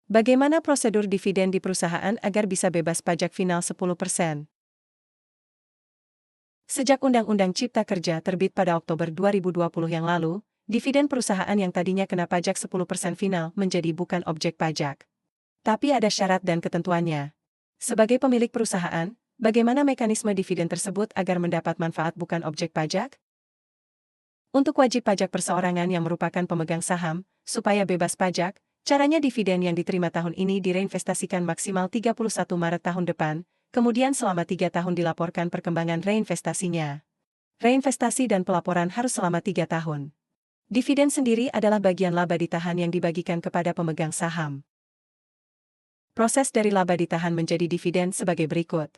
Bagaimana prosedur dividen di perusahaan agar bisa bebas pajak final 10%? Sejak Undang-Undang Cipta Kerja terbit pada Oktober 2020 yang lalu, dividen perusahaan yang tadinya kena pajak 10% final menjadi bukan objek pajak. Tapi ada syarat dan ketentuannya. Sebagai pemilik perusahaan, bagaimana mekanisme dividen tersebut agar mendapat manfaat bukan objek pajak? Untuk wajib pajak perseorangan yang merupakan pemegang saham, supaya bebas pajak, caranya dividen yang diterima tahun ini direinvestasikan maksimal 31 Maret tahun depan, kemudian selama 3 tahun dilaporkan perkembangan reinvestasinya. Reinvestasi dan pelaporan harus selama 3 tahun. Dividen sendiri adalah bagian laba ditahan yang dibagikan kepada pemegang saham. Proses dari laba ditahan menjadi dividen sebagai berikut.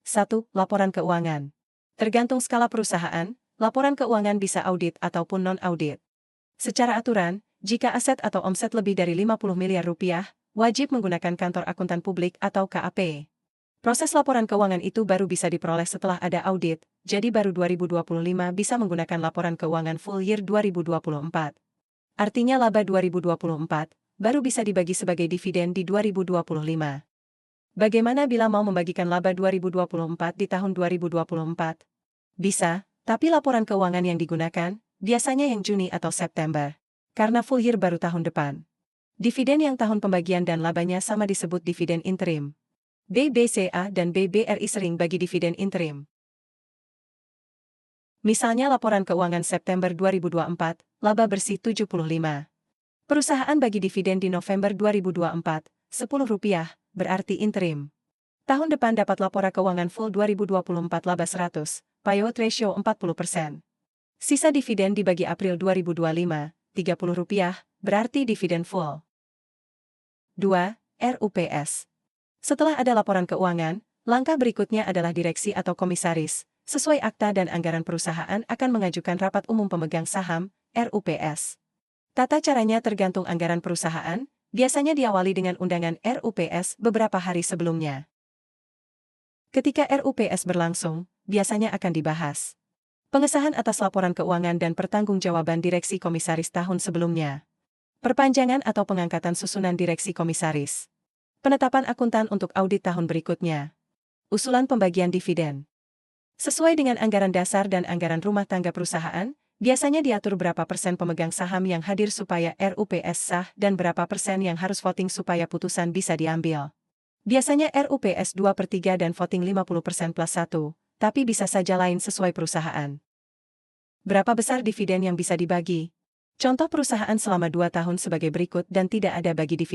1. Laporan keuangan. Tergantung skala perusahaan, laporan keuangan bisa audit ataupun non-audit. Secara aturan, jika aset atau omset lebih dari 50 miliar rupiah, wajib menggunakan kantor akuntan publik atau KAP. Proses laporan keuangan itu baru bisa diperoleh setelah ada audit, jadi baru 2025 bisa menggunakan laporan keuangan full year 2024. Artinya laba 2024 baru bisa dibagi sebagai dividen di 2025. Bagaimana bila mau membagikan laba 2024 di tahun 2024? Bisa, tapi laporan keuangan yang digunakan biasanya yang Juni atau September. Karena full year baru tahun depan. Dividen yang tahun pembagian dan labanya sama disebut dividen interim. BBCA dan BBRI sering bagi dividen interim. Misalnya laporan keuangan September 2024, laba bersih 75. Perusahaan bagi dividen di November 2024, Rp10, berarti interim. Tahun depan dapat laporan keuangan full 2024 laba 100, payout ratio 40%. Sisa dividen dibagi April 2025, Rp30, berarti dividen full. 2. RUPS. Setelah ada laporan keuangan, langkah berikutnya adalah direksi atau komisaris, sesuai akta dan anggaran perusahaan akan mengajukan rapat umum pemegang saham, RUPS. Tata caranya tergantung anggaran perusahaan, biasanya diawali dengan undangan RUPS beberapa hari sebelumnya. Ketika RUPS berlangsung, biasanya akan dibahas pengesahan atas laporan keuangan dan pertanggungjawaban direksi komisaris tahun sebelumnya. Perpanjangan atau pengangkatan susunan direksi komisaris. Penetapan akuntan untuk audit tahun berikutnya. Usulan pembagian dividen. Sesuai dengan anggaran dasar dan anggaran rumah tangga perusahaan, biasanya diatur berapa persen pemegang saham yang hadir supaya RUPS sah dan berapa persen yang harus voting supaya putusan bisa diambil. Biasanya RUPS 2/3 dan voting 50% plus 1. Tapi bisa saja lain sesuai perusahaan. Berapa besar dividen yang bisa dibagi? Contoh perusahaan selama 2 tahun sebagai berikut dan tidak ada bagi dividen.